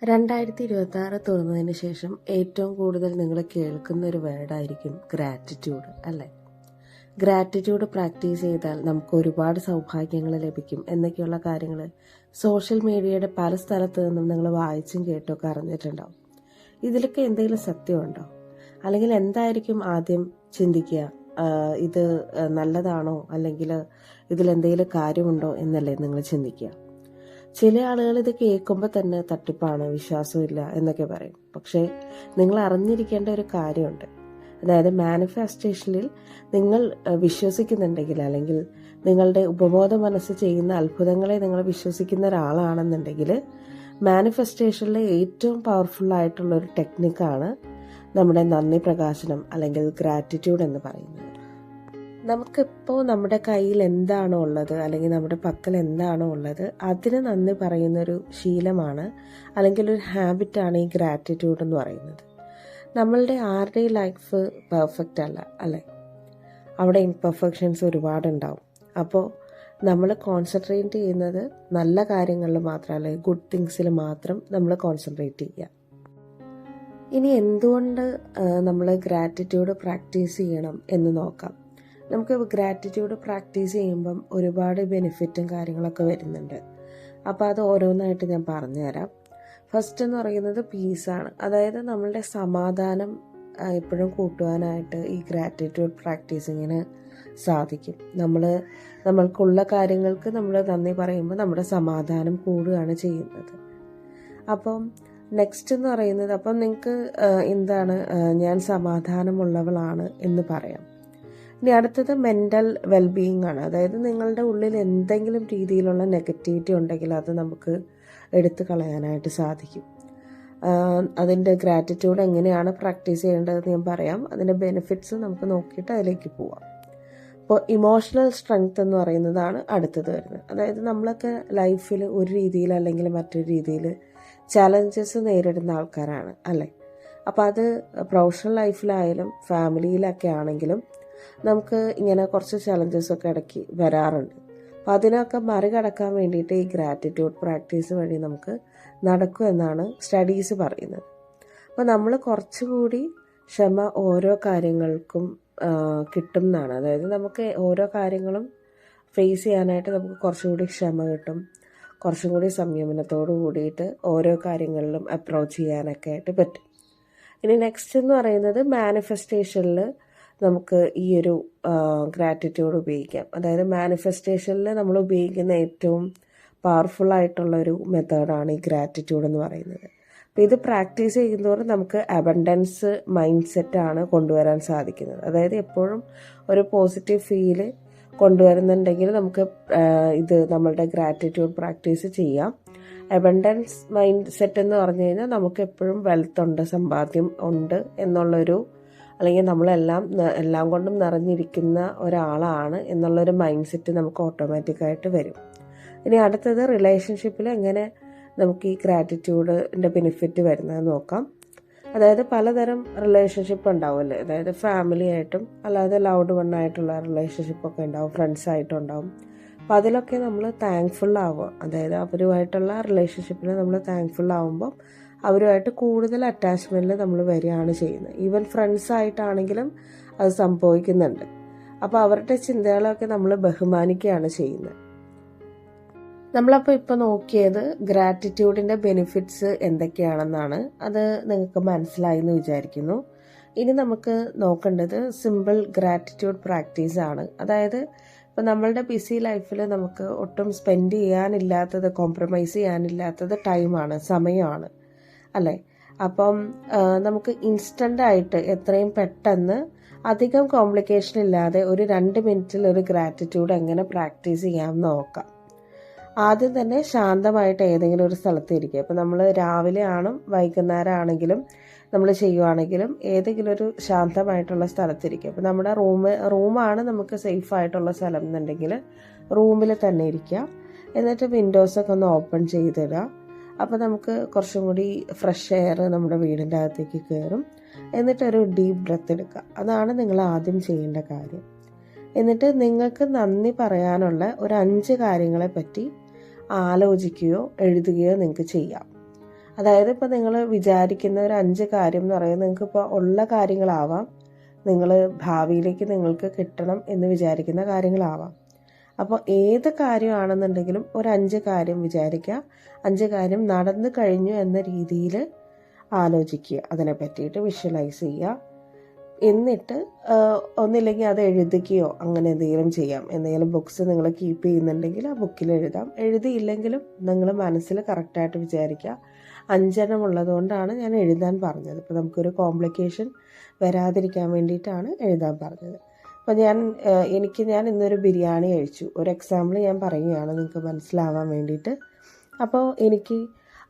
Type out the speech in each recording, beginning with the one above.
2026 തുറന്നതിന് ശേഷം ഏറ്റവും കൂടുതൽ നിങ്ങൾ കേൾക്കുന്ന ഒരു വേർഡായിരിക്കും ഗ്രാറ്റിറ്റ്യൂഡ്, അല്ലേ? ഗ്രാറ്റിറ്റ്യൂഡ് പ്രാക്ടീസ് ചെയ്താൽ നമുക്ക് ഒരുപാട് സൗഭാഗ്യങ്ങൾ ലഭിക്കും എന്നൊക്കെയുള്ള കാര്യങ്ങൾ സോഷ്യൽ മീഡിയയുടെ പല സ്ഥലത്തു നിന്നും നിങ്ങൾ വായിച്ചും കേട്ടൊക്കെ അറിഞ്ഞിട്ടുണ്ടാവും. ഇതിലൊക്കെ എന്തെങ്കിലും സത്യമുണ്ടോ? അല്ലെങ്കിൽ എന്തായിരിക്കും ആദ്യം ചിന്തിക്കുക? ഇത് നല്ലതാണോ, അല്ലെങ്കിൽ ഇതിലെന്തെങ്കിലും കാര്യമുണ്ടോ എന്നല്ലേ നിങ്ങൾ ചിന്തിക്കുക. ചില ആളുകൾ ഇത് കേൾക്കുമ്പോൾ തന്നെ തട്ടിപ്പാണ്, വിശ്വാസമില്ല എന്നൊക്കെ പറയും. പക്ഷേ നിങ്ങൾ അറിഞ്ഞിരിക്കേണ്ട ഒരു കാര്യമുണ്ട്. അതായത് മാനിഫെസ്റ്റേഷനിൽ നിങ്ങൾ വിശ്വസിക്കുന്നുണ്ടെങ്കിൽ, അല്ലെങ്കിൽ നിങ്ങളുടെ ഉപബോധ മനസ്സ് ചെയ്യുന്ന അത്ഭുതങ്ങളെ നിങ്ങൾ വിശ്വസിക്കുന്ന ഒരാളാണെന്നുണ്ടെങ്കിൽ, മാനിഫെസ്റ്റേഷനിലെ ഏറ്റവും പവർഫുള്ളായിട്ടുള്ള ഒരു ടെക്നിക്കാണ് നമ്മുടെ നന്ദി പ്രകാശനം അല്ലെങ്കിൽ ഗ്രാറ്റിറ്റ്യൂഡ് എന്ന് പറയുന്നത്. നമുക്കിപ്പോൾ നമ്മുടെ കയ്യിൽ എന്താണോ ഉള്ളത്, അല്ലെങ്കിൽ നമ്മുടെ പക്കൽ എന്താണോ ഉള്ളത്, അതിന് നന്ദി പറയുന്നൊരു ശീലമാണ്, അല്ലെങ്കിൽ ഒരു ഹാബിറ്റാണ് ഈ ഗ്രാറ്റിറ്റ്യൂഡ് എന്ന് പറയുന്നത്. നമ്മളുടെ ആരുടെയും ലൈഫ് പെർഫെക്റ്റ് അല്ല, അല്ലേ? അവിടെ ഇംപെർഫെക്ഷൻസ് ഒരുപാടുണ്ടാവും. അപ്പോൾ നമ്മൾ കോൺസെൻട്രേറ്റ് ചെയ്യുന്നത് നല്ല കാര്യങ്ങളിൽ മാത്രം, അല്ലെങ്കിൽ ഗുഡ് തിങ്സിൽ മാത്രം നമ്മൾ കോൺസെൻട്രേറ്റ് ചെയ്യുക. ഇനി എന്തുകൊണ്ട് നമ്മൾ ഗ്രാറ്റിറ്റ്യൂഡ് പ്രാക്ടീസ് ചെയ്യണം എന്ന് നോക്കാം. നമുക്ക് ഗ്രാറ്റിറ്റ്യൂഡ് പ്രാക്ടീസ് ചെയ്യുമ്പം ഒരുപാട് ബെനിഫിറ്റും കാര്യങ്ങളൊക്കെ വരുന്നുണ്ട്. അപ്പോൾ അത് ഓരോന്നായിട്ട് ഞാൻ പറഞ്ഞുതരാം. ഫസ്റ്റ് എന്ന് പറയുന്നത് പീസാണ്. അതായത് നമ്മളുടെ സമാധാനം എപ്പോഴും കൂട്ടുവാനായിട്ട് ഈ ഗ്രാറ്റിറ്റ്യൂഡ് പ്രാക്ടീസിങ്ങിന് സാധിക്കും. നമ്മൾക്കുള്ള കാര്യങ്ങൾക്ക് നമ്മൾ നന്ദി പറയുമ്പോൾ നമ്മുടെ സമാധാനം കൂടുകയാണ് ചെയ്യുന്നത്. അപ്പം നെക്സ്റ്റ് എന്ന് പറയുന്നത്, അപ്പം നിങ്ങൾക്ക് എന്താണ്, ഞാൻ സമാധാനമുള്ളവളാണ് എന്ന് പറയാം. ഇനി അടുത്തത് മെൻ്റൽ വെൽബീയിങ് ആണ്. അതായത് നിങ്ങളുടെ ഉള്ളിൽ എന്തെങ്കിലും രീതിയിലുള്ള നെഗറ്റിവിറ്റി ഉണ്ടെങ്കിൽ അത് നമുക്ക് എടുത്തു കളയാനായിട്ട് സാധിക്കും. അതിൻ്റെ ഗ്രാറ്റിറ്റ്യൂഡ് എങ്ങനെയാണ് പ്രാക്ടീസ് ചെയ്യേണ്ടതെന്ന് ഞാൻ പറയാം. അതിൻ്റെ ബെനിഫിറ്റ്സ് നമുക്ക് നോക്കിയിട്ട് അതിലേക്ക് പോവാം. ഇപ്പോൾ ഇമോഷണൽ സ്ട്രെങ്ത് എന്ന് പറയുന്നതാണ് അടുത്തത് വരുന്നത്. അതായത് നമ്മളൊക്കെ ലൈഫിൽ ഒരു രീതിയിൽ അല്ലെങ്കിൽ മറ്റൊരു രീതിയിൽ ചലഞ്ചസ് നേരിടുന്ന ആൾക്കാരാണ്, അല്ലേ? അപ്പോൾ അത് പ്രൊഫഷണൽ ലൈഫിലായാലും ഫാമിലിയിലൊക്കെ ആണെങ്കിലും നമുക്ക് ഇങ്ങനെ കുറച്ച് ചലഞ്ചസൊക്കെ ഇടയ്ക്ക് വരാറുണ്ട്. അപ്പോൾ അതിനൊക്കെ മറികടക്കാൻ വേണ്ടിയിട്ട് ഈ ഗ്രാറ്റിറ്റ്യൂഡ് പ്രാക്ടീസ് വഴി നമുക്ക് നടക്കും എന്നാണ് സ്റ്റഡീസ് പറയുന്നത്. അപ്പോൾ നമ്മൾ കുറച്ചുകൂടി ക്ഷമ ഓരോ കാര്യങ്ങൾക്കും കിട്ടും എന്നാണ്. അതായത് നമുക്ക് ഓരോ കാര്യങ്ങളും ഫേസ് ചെയ്യാനായിട്ട് നമുക്ക് കുറച്ചുകൂടി ക്ഷമ കിട്ടും, കുറച്ചും കൂടി സംയമനത്തോട് കൂടിയിട്ട് ഓരോ കാര്യങ്ങളിലും അപ്രോച്ച് ചെയ്യാനൊക്കെ ആയിട്ട് പറ്റും. ഇനി നെക്സ്റ്റ് എന്ന് പറയുന്നത് മാനിഫെസ്റ്റേഷനിൽ നമുക്ക് ഈ ഒരു ഗ്രാറ്റിറ്റ്യൂഡ് ഉപയോഗിക്കാം. അതായത് മാനിഫെസ്റ്റേഷനിൽ നമ്മൾ ഉപയോഗിക്കുന്ന ഏറ്റവും പവർഫുള്ളായിട്ടുള്ളൊരു മെത്തേഡാണ് ഈ ഗ്രാറ്റിറ്റ്യൂഡ് എന്ന് പറയുന്നത്. അപ്പോൾ ഇത് പ്രാക്ടീസ് ചെയ്യുന്നതോടെ നമുക്ക് അബണ്ടൻസ് മൈൻഡ് സെറ്റാണ് കൊണ്ടുവരാൻ സാധിക്കുന്നത്. അതായത് എപ്പോഴും ഒരു പോസിറ്റീവ് ഫീല് കൊണ്ടുവരുന്നുണ്ടെങ്കിൽ നമുക്ക് ഇത് നമ്മളുടെ ഗ്രാറ്റിറ്റ്യൂഡ് പ്രാക്ടീസ് ചെയ്യാം. അബണ്ടൻസ് മൈൻഡ് സെറ്റ് എന്ന് പറഞ്ഞു കഴിഞ്ഞാൽ നമുക്ക് എപ്പോഴും വെൽത്ത് ഉണ്ട്, സമ്പാദ്യം ഉണ്ട് എന്നുള്ളൊരു, അല്ലെങ്കിൽ എല്ലാം കൊണ്ടും നിറഞ്ഞിരിക്കുന്ന ഒരാളാണ് എന്നുള്ളൊരു മൈൻഡ് സെറ്റ് നമുക്ക് ഓട്ടോമാറ്റിക്കായിട്ട് വരും. ഇനി അടുത്തത് റിലേഷൻഷിപ്പിൽ എങ്ങനെ നമുക്ക് ഈ ഗ്രാറ്റിറ്റ്യൂഡിൻ്റെ ബെനിഫിറ്റ് വരുന്നത് നോക്കാം. അതായത് പലതരം റിലേഷൻഷിപ്പ് ഉണ്ടാവുമല്ലേ? അതായത് ഫാമിലി ആയിട്ടും അല്ലാതെ ലൗഡ് വണ്ണായിട്ടുള്ള റിലേഷൻഷിപ്പൊക്കെ ഉണ്ടാവും, ഫ്രണ്ട്സായിട്ടും ഉണ്ടാവും. അപ്പോൾ അതിലൊക്കെ നമ്മൾ താങ്ക്ഫുൾ ആവുക. അതായത് അവരുമായിട്ടുള്ള റിലേഷൻഷിപ്പിൽ നമ്മൾ താങ്ക്ഫുൾ ആവുമ്പം അവരുമായിട്ട് കൂടുതൽ അറ്റാച്ച്മെൻറ്റിൽ നമ്മൾ വരികയാണ് ചെയ്യുന്നത്. ഈവൻ ഫ്രണ്ട്സായിട്ടാണെങ്കിലും അത് സംഭവിക്കുന്നുണ്ട്. അപ്പോൾ അവരുടെ ചിന്തകളൊക്കെ നമ്മൾ ബഹുമാനിക്കുകയാണ് ചെയ്യുന്നത്. നമ്മളപ്പോൾ ഇപ്പോൾ നോക്കിയത് ഗ്രാറ്റിറ്റ്യൂഡിൻ്റെ ബെനിഫിറ്റ്സ് എന്തൊക്കെയാണെന്നാണ്. അത് നിങ്ങൾക്ക് മനസ്സിലായി എന്ന് വിചാരിക്കുന്നു. ഇനി നമുക്ക് നോക്കേണ്ടത് സിമ്പിൾ ഗ്രാറ്റിറ്റ്യൂഡ് പ്രാക്ടീസാണ്. അതായത് ഇപ്പോൾ നമ്മളുടെ ബിസി ലൈഫിൽ നമുക്ക് ഒട്ടും സ്പെൻഡ് ചെയ്യാനില്ലാത്തത്, കോംപ്രമൈസ് ചെയ്യാനില്ലാത്തത് ടൈമാണ്, സമയമാണ്, അല്ലേ? അപ്പം നമുക്ക് ഇൻസ്റ്റൻ്റായിട്ട് എത്രയും പെട്ടെന്ന് അധികം കോംപ്ലിക്കേഷൻ ഇല്ലാതെ ഒരു 2 മിനിറ്റിൽ ഒരു ഗ്രാറ്റിറ്റ്യൂഡ് എങ്ങനെ പ്രാക്ടീസ് ചെയ്യാമെന്ന് നോക്കാം. ആദ്യം തന്നെ ശാന്തമായിട്ട് ഏതെങ്കിലും ഒരു സ്ഥലത്ത് ഇരിക്കുക. ഇപ്പോൾ നമ്മൾ രാവിലെ വൈകുന്നേരം ആണെങ്കിലും നമ്മൾ ചെയ്യുവാണെങ്കിലും ഏതെങ്കിലും ഒരു ശാന്തമായിട്ടുള്ള സ്ഥലത്തിരിക്കുക. ഇപ്പോൾ നമ്മുടെ റൂമാണ് നമുക്ക് സേഫ് ആയിട്ടുള്ള സ്ഥലം എന്നുണ്ടെങ്കിൽ റൂമിൽ തന്നെ ഇരിക്കുക. എന്നിട്ട് വിൻഡോസൊക്കെ ഒന്ന് ഓപ്പൺ ചെയ്തിടുക. അപ്പോൾ നമുക്ക് കുറച്ചും കൂടി ഫ്രഷ് എയർ നമ്മുടെ വീടിൻ്റെ അകത്തേക്ക് കയറും. എന്നിട്ടൊരു ഡീപ്പ് ബ്രെത്ത് എടുക്കുക. അതാണ് നിങ്ങൾ ആദ്യം ചെയ്യേണ്ട കാര്യം. എന്നിട്ട് നിങ്ങൾക്ക് നന്ദി പറയാനുള്ള ഒരു 5 കാര്യങ്ങളെ പറ്റി ആലോചിക്കുകയോ എഴുതുകയോ നിങ്ങൾക്ക് ചെയ്യാം. അതായത് ഇപ്പോൾ നിങ്ങൾ വിചാരിക്കുന്ന ഒരു 5 കാര്യം എന്ന് പറയുന്നത് നിങ്ങൾക്കിപ്പോൾ ഉള്ള കാര്യങ്ങളാവാം, നിങ്ങൾ ഭാവിയിലേക്ക് നിങ്ങൾക്ക് കിട്ടണം എന്ന് വിചാരിക്കുന്ന കാര്യങ്ങളാവാം. അപ്പോൾ ഏത് കാര്യമാണെന്നുണ്ടെങ്കിലും ഒരു 5 കാര്യം വിചാരിക്കുക, 5 കാര്യം നടന്നു കഴിഞ്ഞു എന്ന രീതിയിൽ ആലോചിക്കുക, അതിനെ പറ്റിയിട്ട് വിഷ്വലൈസ് ചെയ്യുക. എന്നിട്ട് ഒന്നില്ലെങ്കിൽ അത് എഴുതുകയോ അങ്ങനെ എന്തെങ്കിലും ചെയ്യാം. എന്തെങ്കിലും ബുക്സ് നിങ്ങൾ കീപ്പ് ചെയ്യുന്നുണ്ടെങ്കിൽ ആ ബുക്കിൽ എഴുതാം. എഴുതിയില്ലെങ്കിലും നിങ്ങൾ മനസ്സിൽ കറക്റ്റായിട്ട് വിചാരിക്കുക. 5 എണ്ണം ഉള്ളതുകൊണ്ടാണ് ഞാൻ എഴുതാൻ പറഞ്ഞത്. ഇപ്പോൾ നമുക്കൊരു കോംപ്ലിക്കേഷൻ വരാതിരിക്കാൻ വേണ്ടിയിട്ടാണ് എഴുതാൻ പറഞ്ഞത്. അപ്പോൾ ഞാൻ ഇന്നൊരു ബിരിയാണി കഴിച്ചു. ഒരു എക്സാമ്പിൾ ഞാൻ പറയുകയാണ് നിങ്ങൾക്ക് മനസ്സിലാവാൻ വേണ്ടിയിട്ട്. അപ്പോൾ എനിക്ക്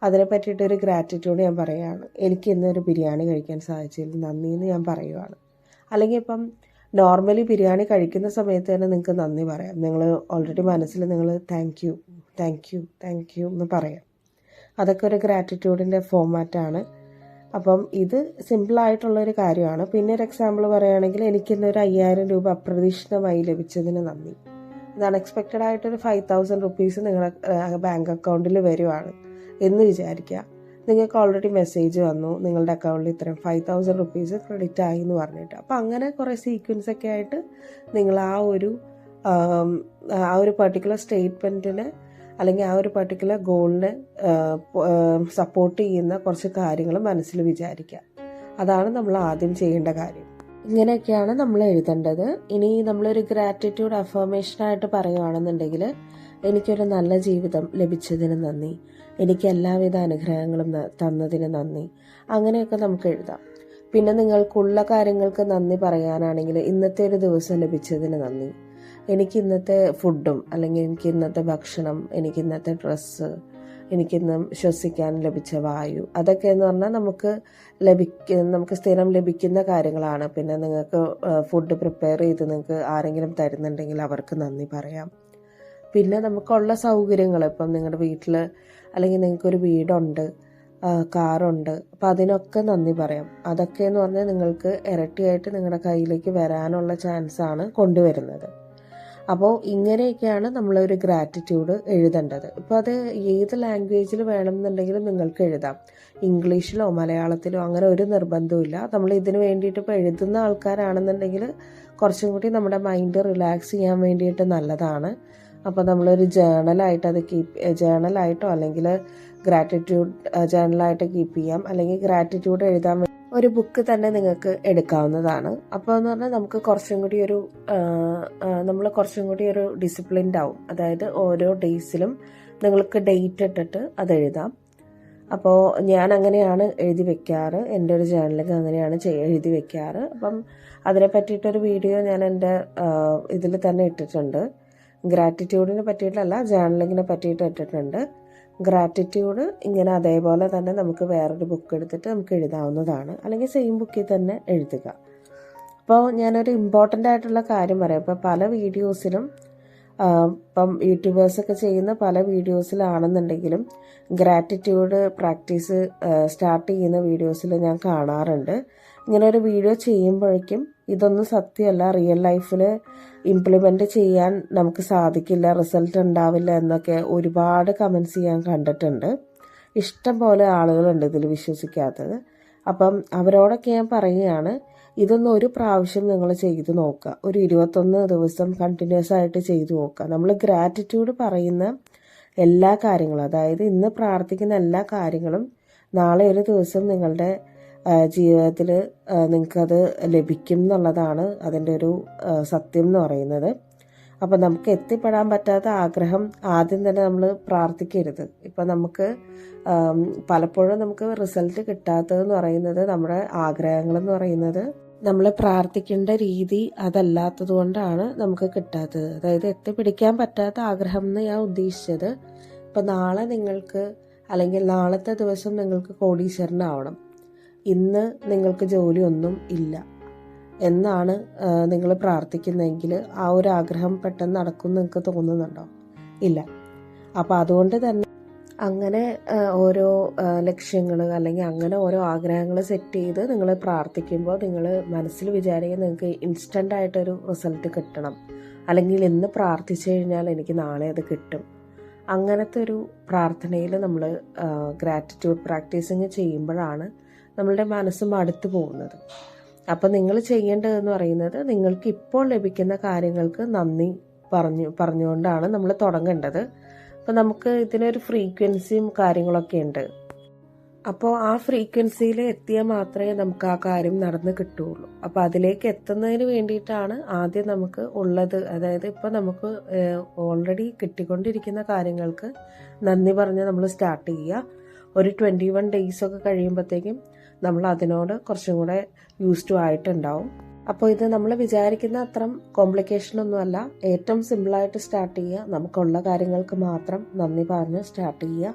അതിനെ പറ്റിയിട്ടൊരു ഗ്രാറ്റിറ്റ്യൂഡ് ഞാൻ പറയുകയാണ്. എനിക്ക് ഇന്നൊരു ബിരിയാണി കഴിക്കാൻ സാധിച്ചതിൽ നന്ദി എന്ന് ഞാൻ പറയുകയാണ്. അല്ലെങ്കിൽ ഇപ്പം നോർമലി ബിരിയാണി കഴിക്കുന്ന സമയത്ത് തന്നെ നിങ്ങൾക്ക് നന്ദി പറയാം. നിങ്ങൾ ഓൾറെഡി മനസ്സിൽ നിങ്ങൾ താങ്ക് യു എന്ന് പറയാം. അതൊക്കെ ഒരു ഗ്രാറ്റിറ്റ്യൂഡിൻ്റെ ഫോമാറ്റാണ്. അപ്പം ഇത് സിമ്പിളായിട്ടുള്ളൊരു കാര്യമാണ്. പിന്നെ ഒരു എക്സാമ്പിൾ പറയുകയാണെങ്കിൽ എനിക്കിന്നൊരു 5000 രൂപ അപ്രതീക്ഷിതമായി ലഭിച്ചതിന് നന്ദി. ഇത് അൺഎക്സ്പെക്റ്റഡ് ആയിട്ടൊരു 5000 റുപ്പീസ് നിങ്ങളുടെ ബാങ്ക് അക്കൗണ്ടിൽ വരുവാണ് എന്ന് വിചാരിക്കുക. നിങ്ങൾക്ക് ഓൾറെഡി മെസ്സേജ് വന്നു നിങ്ങളുടെ അക്കൗണ്ടിൽ ഇത്രയും 5000 റുപ്പീസ് ക്രെഡിറ്റ് ആയി എന്ന് പറഞ്ഞിട്ട്. അപ്പോൾ അങ്ങനെ കുറേ സീക്വൻസ് ഒക്കെ ആയിട്ട് നിങ്ങൾ ആ ഒരു പർട്ടിക്കുലർ സ്റ്റേറ്റ്മെൻറ്റിന് അല്ലെങ്കിൽ ആ ഒരു പർട്ടിക്കുലർ ഗോളിനെ സപ്പോർട്ട് ചെയ്യുന്ന കുറച്ച് കാര്യങ്ങൾ മനസ്സിൽ വിചാരിക്കുക. അതാണ് നമ്മൾ ആദ്യം ചെയ്യേണ്ട കാര്യം. ഇങ്ങനെയൊക്കെയാണ് നമ്മൾ എഴുതേണ്ടത്. ഇനി നമ്മളൊരു ഗ്രാറ്റിറ്റ്യൂഡ് അഫർമേഷനായിട്ട് പറയുകയാണെന്നുണ്ടെങ്കിൽ എനിക്കൊരു നല്ല ജീവിതം ലഭിച്ചതിന് നന്ദി, എനിക്ക് എല്ലാവിധ അനുഗ്രഹങ്ങളും തന്നതിന് നന്ദി, അങ്ങനെയൊക്കെ നമുക്ക് എഴുതാം. പിന്നെ നിങ്ങൾക്കുള്ള കാര്യങ്ങൾക്ക് നന്ദി പറയാനാണെങ്കിൽ ഇന്നത്തെ ഒരു ദിവസം ലഭിച്ചതിന് നന്ദി, എനിക്ക് ഇന്നത്തെ ഫുഡും അല്ലെങ്കിൽ എനിക്ക് ഇന്നത്തെ ഭക്ഷണം, എനിക്ക് ഇന്നത്തെ ഡ്രസ്സ്, എനിക്കിന്ന് ശ്വസിക്കാൻ ലഭിച്ച വായു, അതൊക്കെ എന്ന് പറഞ്ഞാൽ നമുക്ക് സ്ഥിരം ലഭിക്കുന്ന കാര്യങ്ങളാണ്. പിന്നെ നിങ്ങൾക്ക് ഫുഡ് പ്രിപ്പയർ ചെയ്ത് നിങ്ങൾക്ക് ആരെങ്കിലും തരുന്നുണ്ടെങ്കിൽ അവർക്ക് നന്ദി പറയാം. പിന്നെ നമുക്കുള്ള സൗകര്യങ്ങൾ, ഇപ്പം നിങ്ങളുടെ വീട്ടിൽ അല്ലെങ്കിൽ നിങ്ങൾക്കൊരു വീടുണ്ട്, കാറുണ്ട്, അപ്പോൾ അതിനൊക്കെ നന്ദി പറയാം. അതൊക്കെ എന്ന് പറഞ്ഞാൽ നിങ്ങൾക്ക് ഇരട്ടിയായിട്ട് നിങ്ങളുടെ കയ്യിലേക്ക് വരാനുള്ള ചാൻസാണ് കൊണ്ടുവരുന്നത്. അപ്പോൾ ഇങ്ങനെയൊക്കെയാണ് നമ്മളൊരു ഗ്രാറ്റിറ്റ്യൂഡ് എഴുതേണ്ടത്. ഇപ്പോൾ അത് ഏത് ലാംഗ്വേജിൽ വേണമെന്നുണ്ടെങ്കിലും നിങ്ങൾക്ക് എഴുതാം. ഇംഗ്ലീഷിലോ മലയാളത്തിലോ അങ്ങനെ ഒരു നിർബന്ധമില്ല. നമ്മൾ ഇതിന് വേണ്ടിയിട്ട് ഇപ്പോൾ എഴുതുന്ന ആൾക്കാരാണെന്നുണ്ടെങ്കിൽ കുറച്ചും കൂടി നമ്മുടെ മൈൻഡ് റിലാക്സ് ചെയ്യാൻ വേണ്ടിയിട്ട് നല്ലതാണ്. അപ്പോൾ നമ്മളൊരു ജേണലായിട്ടോ അല്ലെങ്കിൽ ഗ്രാറ്റിറ്റ്യൂഡ് ജേണലായിട്ട് കീപ്പ് ചെയ്യാം. അല്ലെങ്കിൽ ഗ്രാറ്റിറ്റ്യൂഡ് എഴുതാൻ ഒരു ബുക്ക് തന്നെ നിങ്ങൾക്ക് എടുക്കാവുന്നതാണ്. അപ്പോൾ എന്ന് പറഞ്ഞാൽ നമുക്ക് കുറച്ചും കൂടി ഒരു ഡിസിപ്ലിൻഡ് ആവും. അതായത് ഓരോ ഡേയ്സിലും നിങ്ങൾക്ക് ഡേറ്റ് ഇട്ടിട്ട് അത് എഴുതാം. അപ്പോൾ ഞാൻ അങ്ങനെയാണ് എഴുതി വെക്കാറ്. എൻ്റെ ഒരു ജേണലിൽ അങ്ങനെയാണ് എഴുതി വെക്കാറ്. അപ്പം അതിനെ പറ്റിയിട്ടൊരു വീഡിയോ ഞാൻ എൻ്റെ ഇതിൽ തന്നെ ഇട്ടിട്ടുണ്ട്. ഗ്രാറ്റിറ്റ്യൂഡിനെ പറ്റിയിട്ടല്ല, ജേണലിങ്ങിനെ പറ്റിയിട്ട് ഇട്ടിട്ടുണ്ട്. ഗ്രാറ്റിറ്റ്യൂഡ് ഇങ്ങനെ അതേപോലെ തന്നെ നമുക്ക് വേറൊരു ബുക്ക് എടുത്തിട്ട് നമുക്ക് എഴുതാവുന്നതാണ്. അല്ലെങ്കിൽ സെയിം ബുക്കിൽ തന്നെ എഴുതുക. അപ്പോൾ ഞാനൊരു ഇമ്പോർട്ടൻ്റ് ആയിട്ടുള്ള കാര്യം പറയാം. ഇപ്പോൾ പല വീഡിയോസിലും ഇപ്പം യൂട്യൂബേഴ്സൊക്കെ ചെയ്യുന്ന പല വീഡിയോസിലാണെന്നുണ്ടെങ്കിലും ഗ്രാറ്റിറ്റ്യൂഡ് പ്രാക്ടീസ് സ്റ്റാർട്ട് ചെയ്യുന്ന വീഡിയോസിൽ ഞാൻ കാണാറുണ്ട്. ഇങ്ങനെ ഒരു വീഡിയോ ചെയ്യുമ്പോഴേക്കും ഇതൊന്നും സത്യമല്ല, റിയൽ ലൈഫിൽ ഇംപ്ലിമെൻ്റ് ചെയ്യാൻ നമുക്ക് സാധിക്കില്ല, റിസൾട്ട് ഉണ്ടാവില്ല എന്നൊക്കെ ഒരുപാട് കമൻസ് ഞാൻ കണ്ടിട്ടുണ്ട്. ഇഷ്ടം പോലെ ആളുകളുണ്ട് ഇതിൽ വിശ്വസിക്കാത്തത്. അപ്പം അവരോടൊക്കെ ഞാൻ പറയുകയാണ്, ഇതൊന്നും ഒരു പ്രാവശ്യം നിങ്ങൾ ചെയ്തു നോക്കുക. ഒരു 21 ദിവസം കണ്ടിന്യൂസ് ആയിട്ട് ചെയ്തു നോക്കുക. നമ്മൾ ഗ്രാറ്റിറ്റ്യൂഡ് പറയുന്ന എല്ലാ കാര്യങ്ങളും, അതായത് ഇന്ന് പ്രാർത്ഥിക്കുന്ന എല്ലാ കാര്യങ്ങളും നാളെ ഒരു ദിവസം നിങ്ങളുടെ ജീവിതത്തിൽ നിങ്ങൾക്കത് ലഭിക്കും എന്നുള്ളതാണ് അതിൻ്റെ ഒരു സത്യം എന്ന് പറയുന്നത്. അപ്പം നമുക്ക് എത്തിപ്പെടാൻ പറ്റാത്ത ആഗ്രഹം ആദ്യം തന്നെ നമ്മൾ പ്രാർത്ഥിക്കരുത്. ഇപ്പം നമുക്ക് പലപ്പോഴും നമുക്ക് റിസൾട്ട് കിട്ടാത്തതെന്ന് പറയുന്നത് നമ്മുടെ ആഗ്രഹങ്ങളെന്ന് പറയുന്നത് നമ്മൾ പ്രാർത്ഥിക്കേണ്ട രീതി അതല്ലാത്തത് കൊണ്ടാണ് നമുക്ക് കിട്ടാത്തത്. അതായത് എത്തിപ്പിടിക്കാൻ പറ്റാത്ത ആഗ്രഹം എന്ന് ഞാൻ ഉദ്ദേശിച്ചത്, ഇപ്പം നാളെ നിങ്ങൾക്ക് അല്ലെങ്കിൽ നാളത്തെ ദിവസം നിങ്ങൾക്ക് കോടീശ്വരനാവണം, ഇന്ന് നിങ്ങൾക്ക് ജോലിയൊന്നും ഇല്ല എന്നാണ് നിങ്ങൾ പ്രാർത്ഥിക്കുന്നതെങ്കിൽ ആ ഒരു ആഗ്രഹം പെട്ടെന്ന് നടക്കുമെന്ന് നിങ്ങൾക്ക് തോന്നുന്നുണ്ടോ? ഇല്ല. അപ്പോൾ അതുകൊണ്ട് തന്നെ അങ്ങനെ ഓരോ ലക്ഷ്യങ്ങൾ അല്ലെങ്കിൽ അങ്ങനെ ഓരോ ആഗ്രഹങ്ങൾ സെറ്റ് ചെയ്ത് നിങ്ങൾ പ്രാർത്ഥിക്കുമ്പോൾ നിങ്ങൾ മനസ്സിൽ വിചാരിക്കുക നിങ്ങൾക്ക് ഇൻസ്റ്റൻ്റ് ആയിട്ടൊരു റിസൾട്ട് കിട്ടണം, അല്ലെങ്കിൽ ഇന്ന് പ്രാർത്ഥിച്ചു കഴിഞ്ഞാൽ എനിക്ക് നാളെ അത് കിട്ടും. അങ്ങനത്തെ ഒരു പ്രാർത്ഥനയിൽ നമ്മൾ ഗ്രാറ്റിറ്റ്യൂഡ് പ്രാക്ടീസിങ് ചെയ്യുമ്പോഴാണ് നമ്മളുടെ മനസ്സ് മടുത്തു പോകുന്നത്. അപ്പോൾ നിങ്ങൾ ചെയ്യേണ്ടതെന്ന് പറയുന്നത്, നിങ്ങൾക്ക് ഇപ്പോൾ ലഭിക്കുന്ന കാര്യങ്ങൾക്ക് നന്ദി പറഞ്ഞുകൊണ്ടാണ് നമ്മൾ തുടങ്ങേണ്ടത്. അപ്പോൾ നമുക്ക് ഇതിനൊരു ഫ്രീക്വൻസിയും കാര്യങ്ങളൊക്കെ ഉണ്ട്. അപ്പോൾ ആ ഫ്രീക്വൻസിയിൽ എത്തിയാൽ മാത്രമേ നമുക്ക് ആ കാര്യം നടന്ന് കിട്ടുകയുള്ളൂ. അപ്പോൾ അതിലേക്ക് എത്തുന്നതിന് വേണ്ടിയിട്ടാണ് ആദ്യം നമുക്ക് ഉള്ളത്, അതായത് ഇപ്പോൾ നമുക്ക് ഓൾറെഡി കിട്ടിക്കൊണ്ടിരിക്കുന്ന കാര്യങ്ങൾക്ക് നന്ദി പറഞ്ഞ് നമ്മൾ സ്റ്റാർട്ട് ചെയ്യുക. ഒരു 21 ഡേയ്സൊക്കെ കഴിയുമ്പോഴത്തേക്കും നമ്മൾ അതിനോട് കുറച്ചും കൂടെ യൂസ് ടു ആയിട്ടുണ്ടാവും. അപ്പോൾ ഇത് നമ്മൾ വിചാരിക്കുന്ന അത്ര കോംപ്ലിക്കേഷനൊന്നുമല്ല. ഏറ്റവും സിമ്പിളായിട്ട് സ്റ്റാർട്ട് ചെയ്യുക, നമുക്കുള്ള കാര്യങ്ങൾക്ക് മാത്രം നന്ദി പറഞ്ഞ് സ്റ്റാർട്ട് ചെയ്യുക.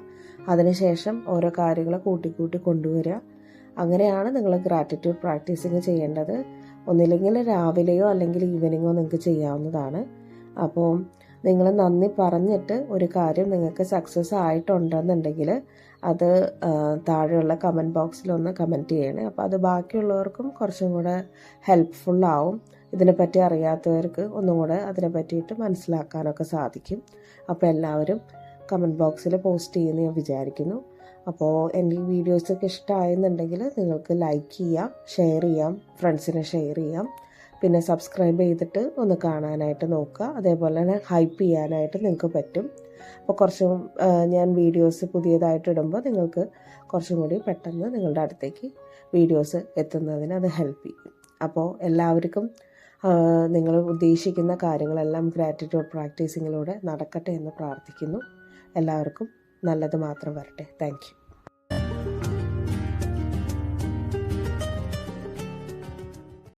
അതിനുശേഷം ഓരോ കാര്യങ്ങൾ കൂട്ടി കൊണ്ടുവരിക. അങ്ങനെയാണ് നിങ്ങൾ ഗ്രാറ്റിറ്റ്യൂഡ് പ്രാക്ടീസിങ് ചെയ്യേണ്ടത്. ഒന്നില്ലെങ്കിൽ രാവിലെയോ അല്ലെങ്കിൽ ഈവനിങ്ങോ നിങ്ങൾക്ക് ചെയ്യാവുന്നതാണ്. അപ്പോൾ നിങ്ങൾ നന്ദി പറഞ്ഞിട്ട് ഒരു കാര്യം നിങ്ങൾക്ക് സക്സസ് ആയിട്ടുണ്ടെന്നുണ്ടെങ്കിൽ അത് താഴെയുള്ള കമൻറ്റ് ബോക്സിലൊന്ന് കമൻറ്റ് ചെയ്യണേ. അപ്പോൾ അത് ബാക്കിയുള്ളവർക്കും കുറച്ചും കൂടെ ഹെൽപ്ഫുള്ളാവും. ഇതിനെപ്പറ്റി അറിയാത്തവർക്ക് ഒന്നും കൂടെ അതിനെ പറ്റിയിട്ട് മനസ്സിലാക്കാനൊക്കെ സാധിക്കും. അപ്പോൾ എല്ലാവരും കമൻറ്റ് ബോക്സിൽ പോസ്റ്റ് ചെയ്യുമെന്ന് ഞാൻ വിചാരിക്കുന്നു. അപ്പോൾ എൻ്റെ ഈ വീഡിയോസൊക്കെ ഇഷ്ടമായെന്നുണ്ടെങ്കിൽ നിങ്ങൾക്ക് ലൈക്ക് ചെയ്യാം, ഷെയർ ചെയ്യാം, ഫ്രണ്ട്സിനെ ഷെയർ ചെയ്യാം. പിന്നെ സബ്സ്ക്രൈബ് ചെയ്തിട്ട് ഒന്ന് കാണാനായിട്ട് നോക്കുക. അതേപോലെ തന്നെ ഹൈപ്പ് ചെയ്യാനായിട്ട് നിങ്ങൾക്ക് പറ്റും. അപ്പോൾ കുറച്ചും ഞാൻ വീഡിയോസ് പുതിയതായിട്ട് ഇടുമ്പോൾ നിങ്ങൾക്ക് കുറച്ചും കൂടി പെട്ടെന്ന് നിങ്ങളുടെ അടുത്തേക്ക് വീഡിയോസ് എത്തുന്നതിന് അത് ഹെൽപ്പ് ചെയ്യും. അപ്പോൾ എല്ലാവർക്കും നിങ്ങൾ ഉദ്ദേശിക്കുന്ന കാര്യങ്ങളെല്ലാം ഗ്രാറ്റിറ്റ്യൂഡ് പ്രാക്ടീസിങ്ങിലൂടെ നടക്കട്ടെ എന്ന് പ്രാർത്ഥിക്കുന്നു. എല്ലാവർക്കും നല്ലത് മാത്രം വരട്ടെ. Thank you.